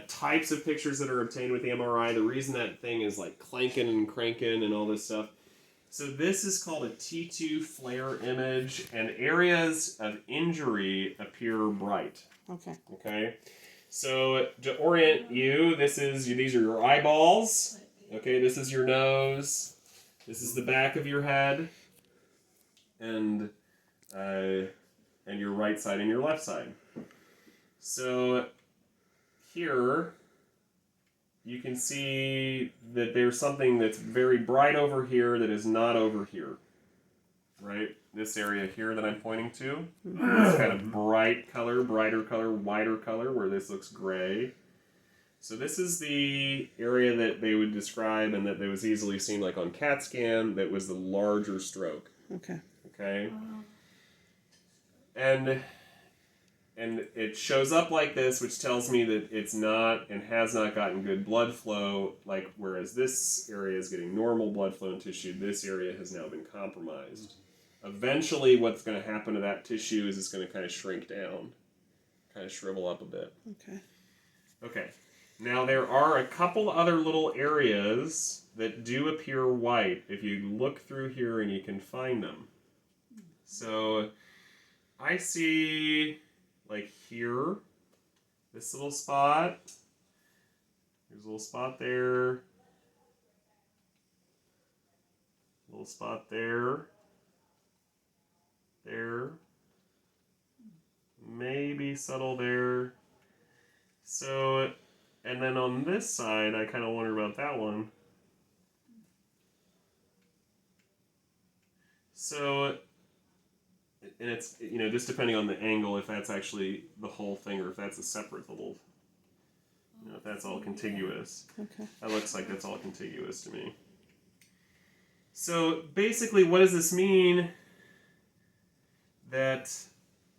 types of pictures that are obtained with the MRI. The reason that thing is like clanking and cranking and all this stuff. So this is called a T2 flare image, and areas of injury appear bright. Okay. Okay. So to orient you, these are your eyeballs. Okay, this is your nose. This is the back of your head, and your right side and your left side. So here you can see that there's something that's very bright over here that is not over here. Right? This area here that I'm pointing to. It's kind of bright color, brighter color, whiter color, where this looks gray. So this is the area that they would describe and that was easily seen like on CAT scan that was the larger stroke. Okay. Okay? And it shows up like this, which tells me that it's not and has not gotten good blood flow, like whereas this area is getting normal blood flow and tissue, this area has now been compromised. Eventually what's going to happen to that tissue is it's going to kind of shrink down, kind of shrivel up a bit. Okay. Okay. Now there are a couple other little areas that do appear white if you look through here and you can find them. So I see like here, this little spot. There's a little spot there. Little spot there. There. Maybe subtle there. So, and then on this side, I kind of wonder about that one. So, and it's, just depending on the angle, if that's actually the whole thing or if that's a separate little, if that's all contiguous. Okay. That looks like that's all contiguous to me. So basically, what does this mean? That,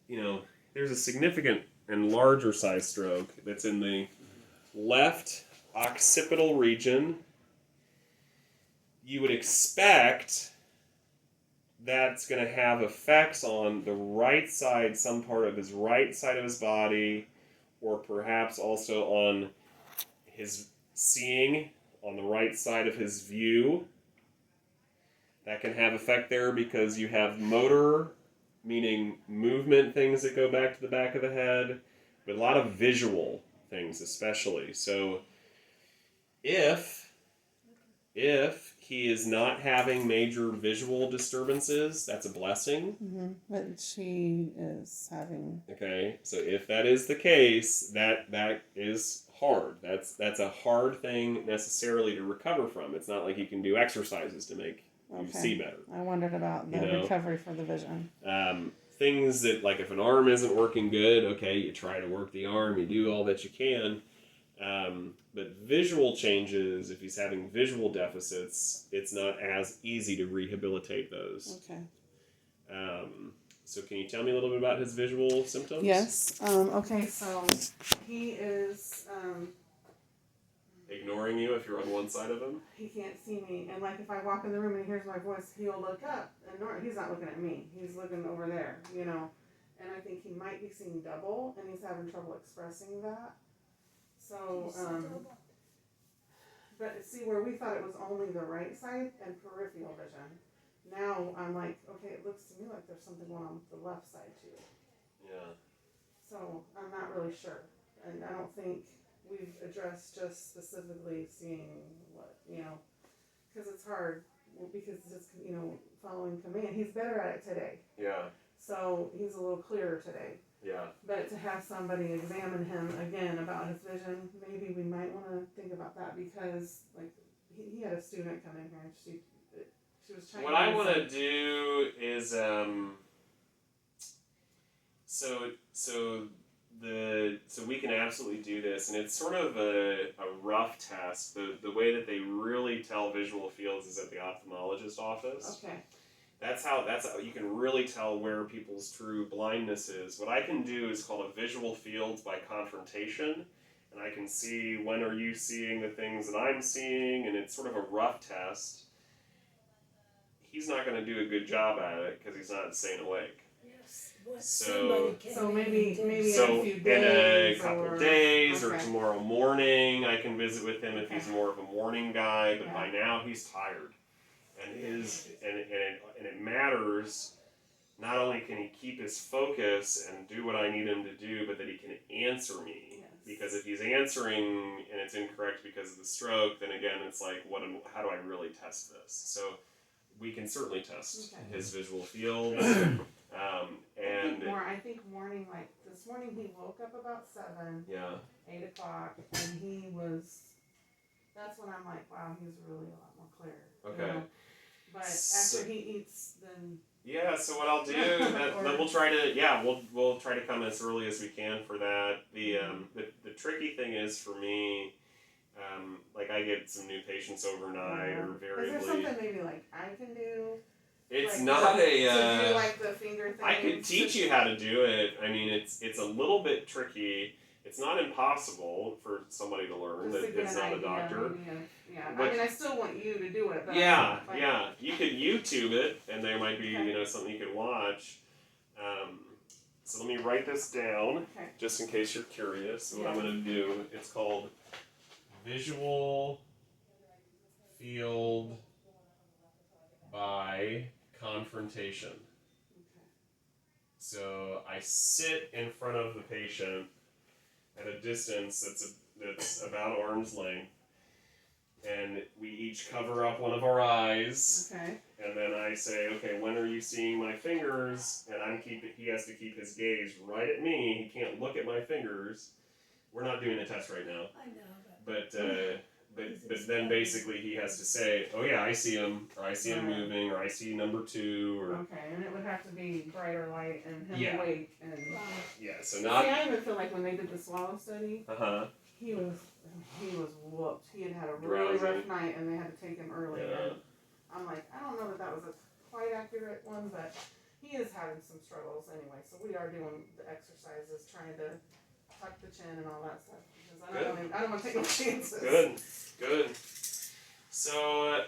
there's a significant and larger size stroke that's in the left occipital region. You would expect that's going to have effects on the right side, some part of his right side of his body, or perhaps also on his seeing on the right side of his view. That can have effect there because you have motor, meaning movement things that go back to the back of the head, but a lot of visual things especially. So if he is not having major visual disturbances, that's a blessing. Mm-hmm. But she is having... Okay, so if that is the case, that is hard. That's a hard thing necessarily to recover from. It's not like you can do exercises to make you see better. I wondered about the recovery for the vision. Things that, like if an arm isn't working good, okay, you try to work the arm, you do all that you can. But visual changes, if he's having visual deficits, it's not as easy to rehabilitate those. Okay. So can you tell me a little bit about his visual symptoms? Yes. Okay, so he is... ignoring you if you're on one side of him? He can't see me. And like if I walk in the room and he hears my voice, he'll look up. And he's not looking at me. He's looking over there, And I think he might be seeing double, and he's having trouble expressing that. So, but see, where we thought it was only the right side and peripheral vision, now I'm like, okay, it looks to me like there's something going on with the left side too. Yeah. So I'm not really sure. And I don't think we've addressed just specifically seeing what, because it's hard, because it's, following command. He's better at it today. Yeah. So he's a little clearer today. Yeah. But to have somebody examine him again about his vision, maybe we might want to think about that, because like he had a student come in here and she was trying. What I want to do is so we can absolutely do this, and it's sort of a rough test. The way that they really tell visual fields is at the ophthalmologist office. Okay. That's how you can really tell where people's true blindness is. What I can do is called a visual fields by confrontation, and I can see when are you seeing the things that I'm seeing, and it's sort of a rough test. He's not going to do a good job at it because he's not staying awake. Yes. So maybe so in a few in a days couple or days or okay. tomorrow morning I can visit with him if Okay. he's more of a morning guy, but Yeah. by now he's tired. And it matters. Not only can he keep his focus and do what I need him to do, but that he can answer me. Yes. Because if he's answering and it's incorrect because of the stroke, then again it's like, how do I really test this? So we can certainly test his visual fields. I think morning, like this morning he woke up about 7, 8 o'clock, and he was, that's when I'm like, wow, he's really a lot more clear. Okay. You know? But after he eats, then... Yeah, so what I'll do, then we'll try to, we'll try to come as early as we can for that. The tricky thing is for me, like I get some new patients overnight or variably. Is there something maybe like I can do? It's like not to do like the finger thing. I could teach you how to do it. I mean, it's a little bit tricky. It's not impossible for somebody to learn that is not a doctor. I mean, I still want you to do it. But You could YouTube it, and there might be something you could watch. So let me write this down, just in case you're curious. What I'm going to do, it's called Visual Field by Confrontation. So I sit in front of the patient at a distance that's about arm's length, and we each cover up one of our eyes. Okay. And then I say, okay, when are you seeing my fingers? And he has to keep his gaze right at me. He can't look at my fingers. We're not doing the test right now. I know, but then basically he has to say, oh yeah, I see him, or I see him moving, or I see number 2, or... Okay, and it would have to be brighter light and him awake and... so not... See, I even feel like when they did the swallow study, he was whooped. He had a really rough night and they had to take him early. And I'm like, I don't know that was a quite accurate one, but he is having some struggles anyway. So we are doing the exercises, trying to tuck the chin and all that stuff. Because I don't want to take no chances. Good. So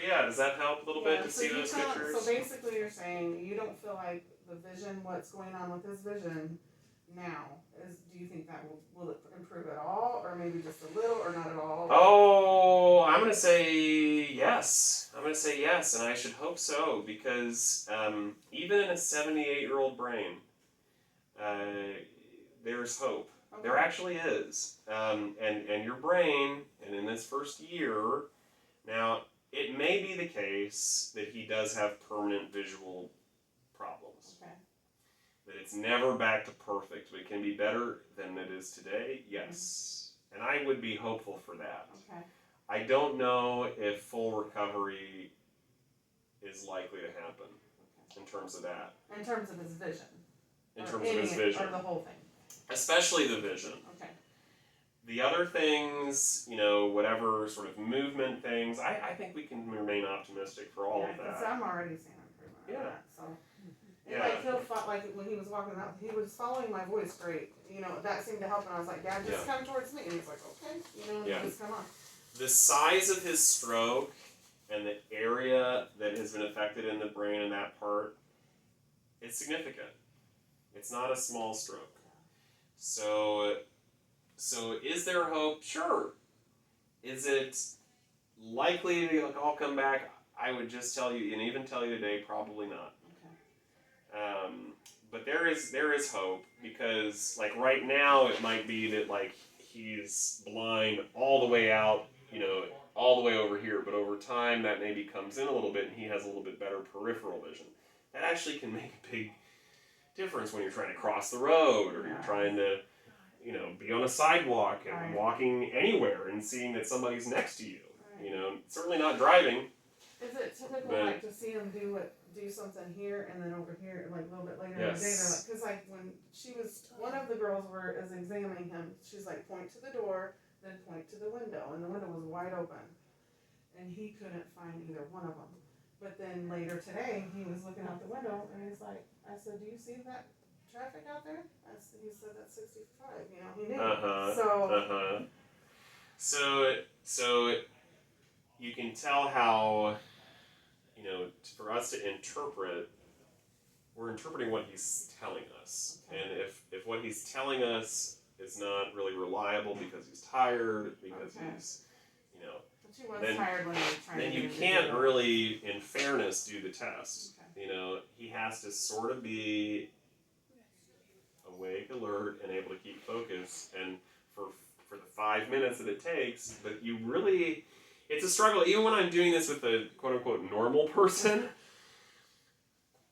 yeah, does that help a little bit to see those pictures? So basically you're saying you don't feel like the vision, what's going on with his vision now, do you think that will it improve at all, or maybe just a little, or not at all? Oh, I'm going to say yes. And I should hope so, because even in a 78-year-old brain, there's hope. Okay. There actually is. And your brain, and in this first year, now, it may be the case that he does have permanent visual problems. Okay. That it's never back to perfect, but it can be better than it is today, yes. And I would be hopeful for that. Okay. I don't know if full recovery is likely to happen in terms of that. In terms of his vision. In terms of his vision. Or the whole thing. Especially the vision. Okay. The other things, whatever sort of movement things, I think we can remain optimistic for all of that. Because I'm already seeing improvement on that, so. And like when he was walking out, he was following my voice great. That seemed to help, and I was like, Dad, just come towards me. And he's like, okay, and he just come on. The size of his stroke and the area that has been affected in the brain in that part, it's significant. It's not a small stroke. So is there hope? Sure. Is it likely to all come back? I would just tell you, and even tell you today, probably not. Okay. But there is hope, because like right now it might be that like he's blind all the way out, all the way over here, but over time that maybe comes in a little bit and he has a little bit better peripheral vision. That actually can make a big difference when you're trying to cross the road, or you're trying to be on a sidewalk and walking anywhere and seeing that somebody's next to you. Certainly not driving. Is it typical to see him do something here and then over here, like a little bit later in the day? Because when one of the girls was examining him, she's like, point to the door, then point to the window, and the window was wide open, and he couldn't find either one of them. But then later today, he was looking out the window, and he's like, I said, do you see that traffic out there? He said, that's 65, he knew. So you can tell how, for us to interpret we're interpreting what he's telling us. Okay. And if what he's telling us is not really reliable because he's tired, because Okay. he's, you know, But she was then- tired when you were trying then to you get it can't together. really, in fairness, do the test. Okay. You know, he has to sort of be awake, alert, and able to keep focus. And for the 5 minutes that it takes, but you really, it's a struggle. Even when I'm doing this with a quote-unquote normal person,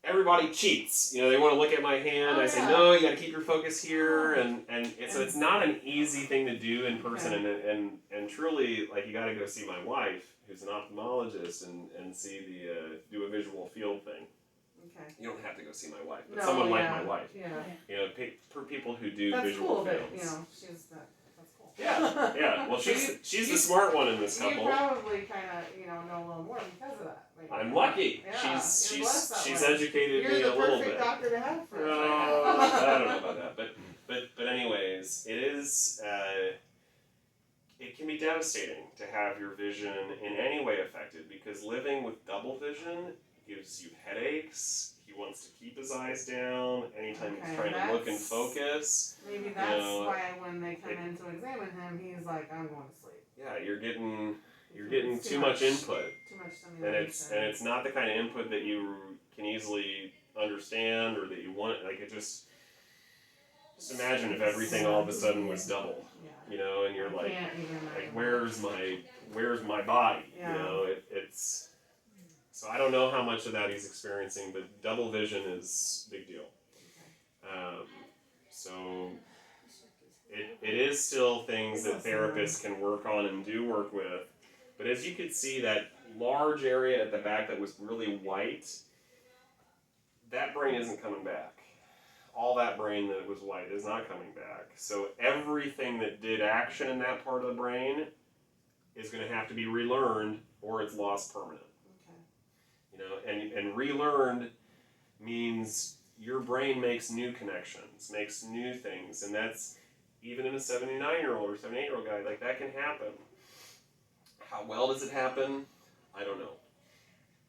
everybody cheats. You know, they want to look at my hand. Oh, I say, yeah. no, you got to keep your focus here, and so it's not an easy thing to do in person. Okay. And truly, like, you got to go see my wife, who's an ophthalmologist, and see do a visual field thing. Okay. You don't have to go see my wife, but No, someone like yeah, my wife. Yeah. You know, for people who do That's visual cool fields. that, you know, she's that. That's cool. Yeah, yeah. Well, So she's the smart one in this You couple. probably kind of, you know a little more because of that. Maybe. I'm lucky. Yeah, you're blessed that She's way. educated You're me the a little perfect bit. doctor to have for us No, right now. I don't know about that, but anyways, it is. It can be devastating to have your vision in any way affected because living with double vision gives you headaches. He wants to keep his eyes down anytime he's Okay, trying to look and focus. Maybe that's know, why when they come in to examine him, he's like, I'm going to sleep. Yeah, you're getting It's too much input. Too much And stimulation. it's not the kind of input that you can easily understand or that you want. Like it just imagine if everything all of a sudden was double, Yeah. you know, and you're I like, can't even imagine where's my body? Yeah. You know, it's so I don't know how much of that he's experiencing, but double vision is a big deal. So it is still things that therapists can work on and do work with. But as you could see, that large area at the back that was really white, that brain isn't coming back. All that brain that was white is not coming back. So everything that did action in that part of the brain is going to have to be relearned or it's lost permanent. Okay. You know, and relearned means your brain makes new connections, makes new things, and that's even in a 79-year-old or 78-year-old guy, like that can happen. How well does it happen? I don't know.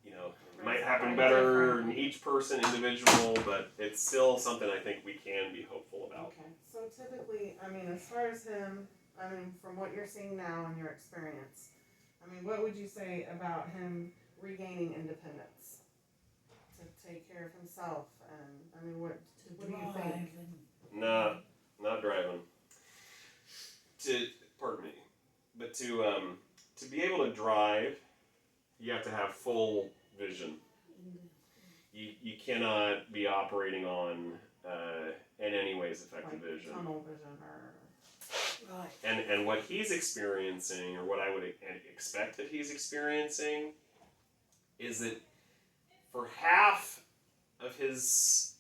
You know, it might happen better in each person, individual, but it's still something I think we can be hopeful about. Okay. So typically, I mean, as far as him, I mean, from what you're seeing now in your experience, I mean, what would you say about him regaining independence to take care of himself? And I mean, what do you think? Not driving. Pardon me, but to be able to drive, you have to have full vision. You cannot be operating on in any ways affected Like vision. tunnel vision or And what he's experiencing, or what I would expect that he's experiencing, is that for half of his,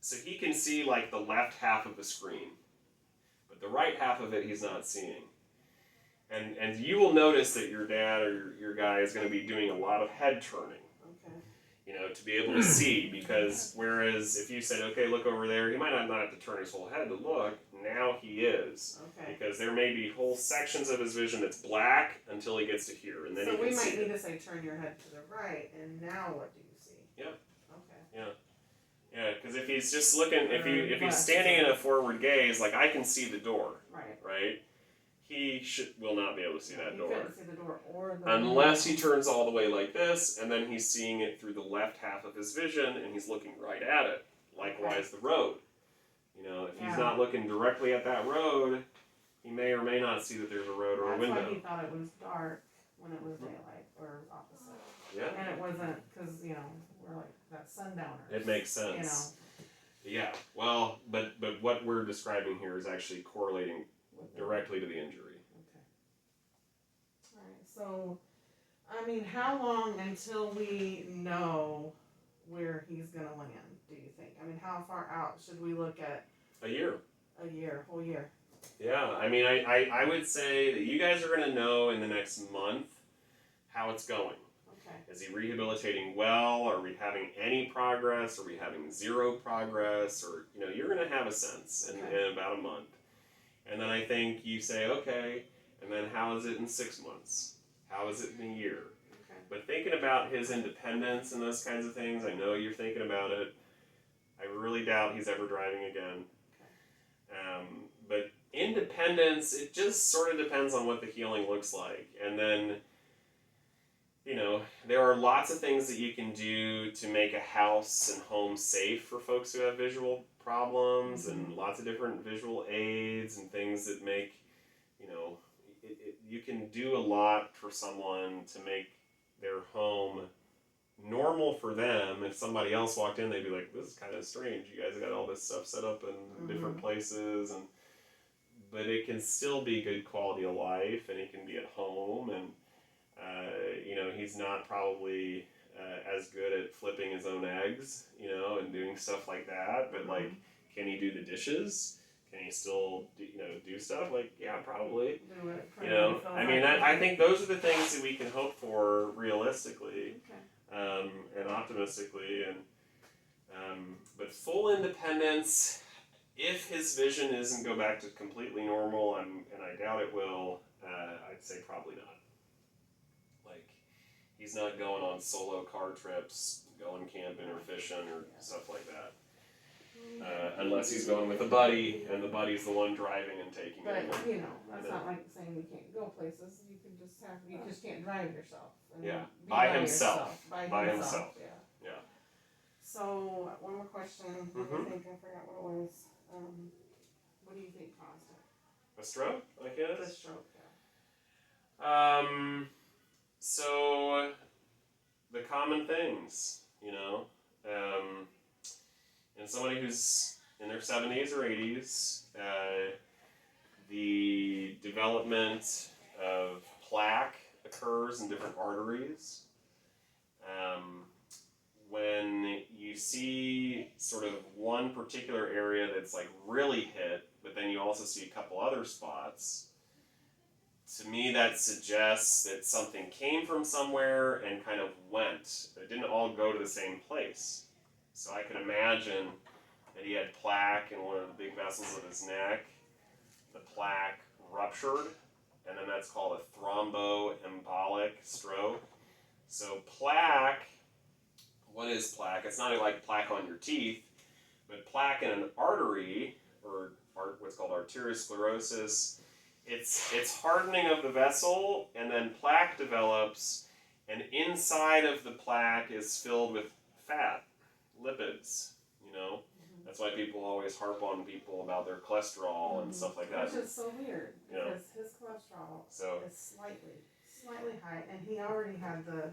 so he can see like the left half of the screen, but the right half of it he's not seeing. And you will notice that your dad or your guy is going to be doing a lot of head turning. okay. You know, to be able to see, because whereas if you said, okay, look over there, he might not have to turn his whole head to look. Now he is. Okay. Because there may be whole sections of his vision that's black until he gets to here, and then So he can we see might need it. to say turn your head to the right, and now what do you see? Yep. Okay. Yeah, because if he's just looking, if he's left, standing in a forward gaze, like I can see the door, Right. right? He will not be able to see that You door. couldn't see the door or the Unless he turns all the way like this, and then he's seeing it through the left half of his vision, and he's looking right at it. Likewise, the road. You know, if he's not looking directly at that road, he may or may not see that there's a road or a window. That's why he thought it was dark when it was daylight, or opposite. Yeah. And it wasn't, because, you know, we're like that sundowners. It makes sense. You know. Yeah. Well, but what we're describing here is actually correlating directly to the injury. Okay. Alright, so, I mean, how long until we know where he's going to land, do you think? I mean, how far out should we look at? A year. A year, whole year. Yeah, I mean, I would say that you guys are going to know in the next month how it's going. Okay. Is he rehabilitating well? Are we having any progress? Are we having zero progress? Or, you know, you're going to have a sense in about a month. And then I think you say, okay, and then how is it in 6 months? How is it in a year? Okay. But thinking about his independence and those kinds of things, I know you're thinking about it. I really doubt he's ever driving again. Okay. But independence, it just sort of depends on what the healing looks like. And then, there are lots of things that you can do to make a house and home safe for folks who have visual problems, and lots of different visual aids and things that make, you can do a lot for someone to make their home normal for them. If somebody else walked in, they'd be like, this is kind of strange. You guys got all this stuff set up in different places, but it can still be good quality of life, and it can be at home, and he's not probably as good at flipping his own eggs, and doing stuff like that, but can he do the dishes? Can he still do stuff? Yeah, probably. Do it. I think those are the things that we can hope for realistically. And optimistically, but full independence, if his vision doesn't go back to completely normal, and I doubt it will, I'd say probably not. He's not going on solo car trips, going camping or fishing or stuff like that. Unless he's going with a buddy, and the buddy's the one driving and taking him. But, that's not like saying you can't go places. You can just you just can't drive yourself. And by himself. By himself. Yeah. So, one more question. What do you think? I forgot what it was. What do you think caused it? A stroke, like his? The stroke, So, the common things, and somebody who's in their 70s or 80s, the development of plaque occurs in different arteries. When you see sort of one particular area that's really hit, but then you also see a couple other spots, to me that suggests that something came from somewhere and kind of went. It didn't all go to the same place. So I can imagine that he had plaque in one of the big vessels of his neck. The plaque ruptured, and then that's called a thromboembolic stroke. So plaque, what is plaque? It's not like plaque on your teeth, but plaque in an artery, or what's called arteriosclerosis, it's hardening of the vessel, and then plaque develops, and inside of the plaque is filled with fat, lipids, That's why people always harp on people about their cholesterol and stuff like that. Which is so weird, because his cholesterol is slightly high, and he already had the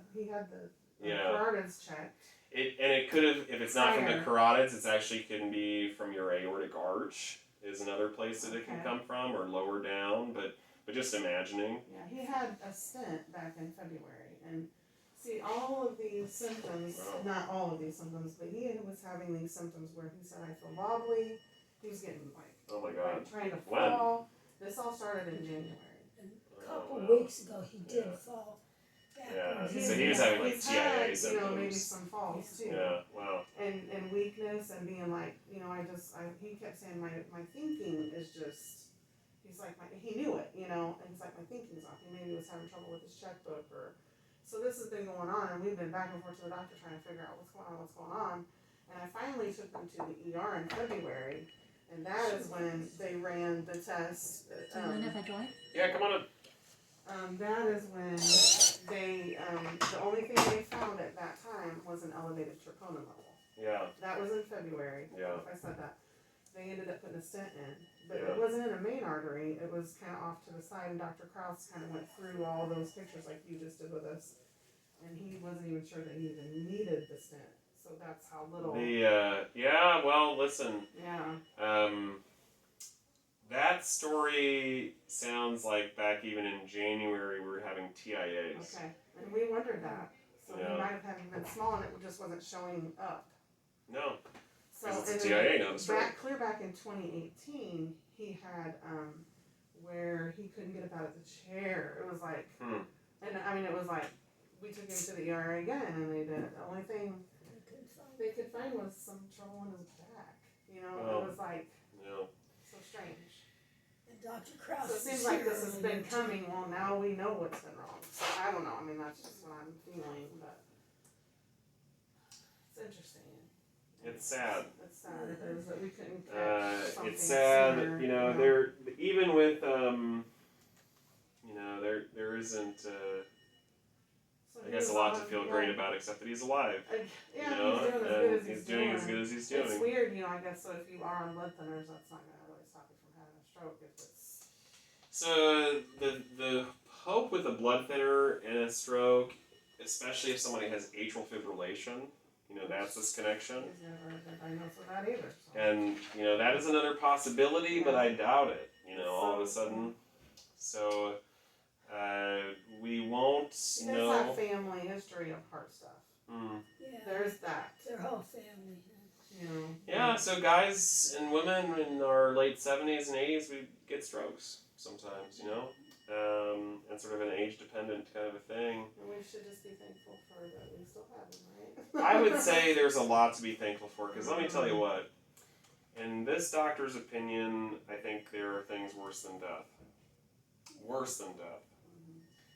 carotids checked. It could have, if it's not from the carotids, it's actually can be from your aortic arch is another place that it can come from, or lower down, but just imagining. Yeah, he had a stent back in February, and see, all of these symptoms, not all of these symptoms, but he was having these symptoms where he said, I feel wobbly, he was getting oh my God, trying to fall. This all started in January. A couple weeks ago he did fall. Yeah, so he was having TIA symptoms. Maybe some falls too. Yeah, wow. And weakness, and being he kept saying my thinking is just, he's like, he knew it, and he's like, my thinking's off. He maybe was having trouble with his checkbook, so this has been going on, and we've been back and forth to the doctor trying to figure out what's going on. And I finally took them to the ER in February, and that is when they ran the test. Do you mind if I join? Yeah, come on up. That is when they, the only thing they found at that time was an elevated troponin level. Yeah. That was in February. Yeah. If I said that. They ended up putting a stent in. But it wasn't in a main artery. It was kind of off to the side, and Dr. Krause kind of went through all those pictures like you just did with us. And he wasn't even sure that he even needed the stent. So that's how little. Listen. Yeah. That story sounds like back even in January we were having TIAs. Okay, and we wondered that. So he might have been small and it just wasn't showing up. No, so it's a TIA, not a stroke. Clear back in 2018, he had where he couldn't get up out of the chair. It was like, and I mean, it was like, we took him to the ER again, and they did. The only thing they could find was some trouble in his back. It was like, so strange. Dr. Krause. So it seems like this has been coming. Well, now we know what's been wrong. So I don't know. I mean, that's just what I'm feeling, but it's interesting. It's sad. It's sad. It is that we couldn't catch something It's sad. sooner, You know, there even with you know, there isn't. So I he guess was a lot on- to feel yeah. great about, except that he's alive. Yeah, You know, he's doing as and good as he's doing as good as he's doing. It's weird, you know. I guess so. If you are on blood thinners, that's not gonna really stop you from having a stroke. If it's So the hope with a blood thinner and a stroke, especially if somebody has atrial fibrillation, you know, that's this connection. he's never been diagnosed with that either. So. And you know that is another possibility, but I doubt it. You know, all of a So, sudden, so we won't There's know. that family history of heart stuff. Mm. Yeah. There's that. Their whole family. You know. Yeah, so guys and women in our late 70s and 80s, we get strokes sometimes. You know, and sort of an age-dependent kind of a thing. And we should just be thankful for that we still have them, right? I would say there's a lot to be thankful for, because let me tell you what. In this doctor's opinion, I think there are things worse than death. Worse than death.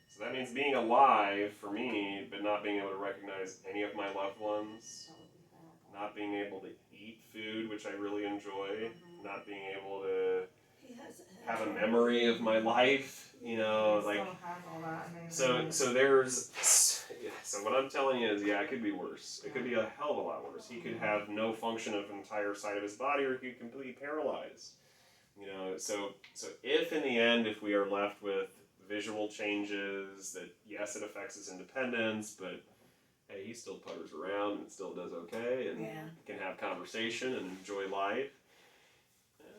So that means being alive for me, but not being able to recognize any of my loved ones, That would be horrible. not being able to eat food, which I really enjoy, not being able to He hasn't had have a trouble. memory of my life, you know, We like. still have all that. And So there's, so what I'm telling you is, yeah, it could be worse. It could be a hell of a lot worse. He could have no function of entire side of his body, or he could be completely paralyzed. You know, so if in the end, if we are left with visual changes, that yes, it affects his independence, but hey, he still putters around and still does okay, and Yeah. can have conversation and enjoy life.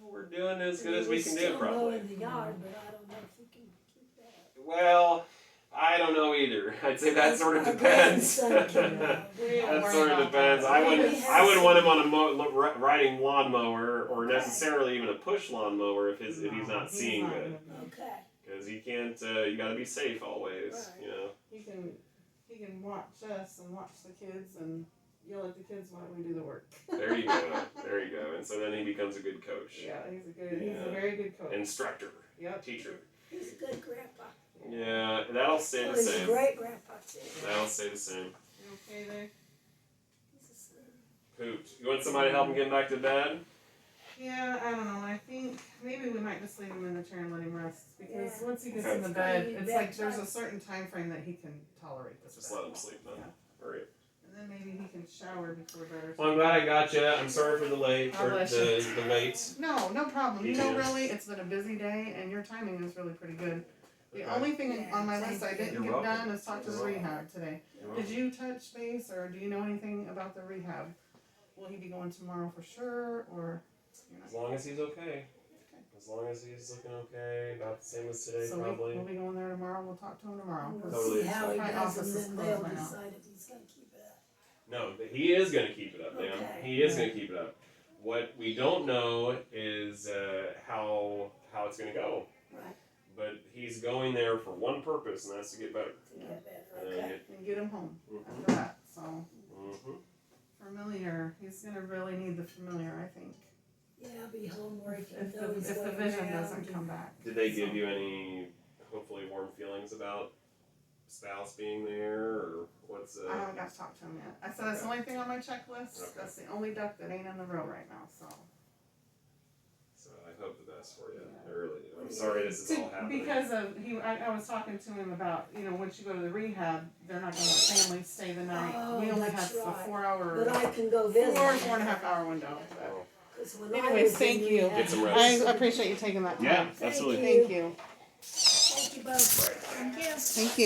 We're doing as good And as he we was can do, still probably. mowing the yard, but I don't know if we can keep that up. Well, I don't know either. I'd say that sort of Our depends. grandson can, That sort of depends. I wouldn't want him on a riding lawnmower, or necessarily even a push lawnmower if he's not seeing good, Okay. because he can't. You got to be safe always. Right. You know. He can watch us and watch the kids and yell at the kids while we do the work. There you go. There you go. And so then he becomes a good coach, Yeah, he's a very good coach. instructor, Yep. teacher. He's a good grandpa. Yeah, that'll stay Well, the he's a same. great grandpa too. That'll stay the same. You okay there? He's asleep. Poot. You want somebody to help him get back to bed? Yeah, I don't know. I think maybe we might just leave him in the chair and let him rest, because Yeah. once he gets Okay. in the It's gotta bed, be it's like there's a bedtime. certain time frame that he can tolerate this. Just bed. let him sleep then. Yeah. All right. And then maybe he can shower before bed. Or Well, I'm glad I got you. I'm sorry for the late God or bless the late. No, no problem. You know, Yeah. really, it's been a busy day, and your timing is really pretty good. The Okay. only thing Yeah, on my thank list I you. didn't You're get welcome. done is talk to the You're welcome. rehab today. You're Did you touch base, or do you know anything about the rehab? Will he be going tomorrow for sure, or you're not? As long as he's okay. As long as he's looking okay, about the same as today, So probably. we'll be going there tomorrow. We'll talk to him tomorrow. We'll 'cause Totally. see how he my does, office and is then closed they'll right now. decide if he's gonna keep it up. No, but he is going to keep it up, ma'am. Okay. He is going to keep it up. What we don't know is how it's going to go. Right. But he's going there for one purpose, and that's to get better. To get better. And Okay. And get him home Mhm. after that. So Mhm. familiar. He's gonna really need the familiar, I think. Yeah, I'll be home where he can If know he's the going vision around doesn't and- come back. Did they give So- you any, hopefully, warm feelings about spouse being there, or what's I haven't got to talk to him yet. I said that's the Okay. only thing on my checklist. Okay. That's the only duck that ain't in the row right now. So So I hope the best for you. Yeah. I really do. I'm sorry this is all happening. because of I was talking to him about, you know, once you go to the rehab, they're not gonna let families stay the night. Oh, we only that's have a right. 4-hour, But I can go visit. 4.5 hour window. Oh. 'Cause when I Anyways, was in thank you. rehab, Get some I rest. appreciate you taking that time. Yeah, Thank absolutely. you. Thank you. Thank you both. Thank you. Thank you.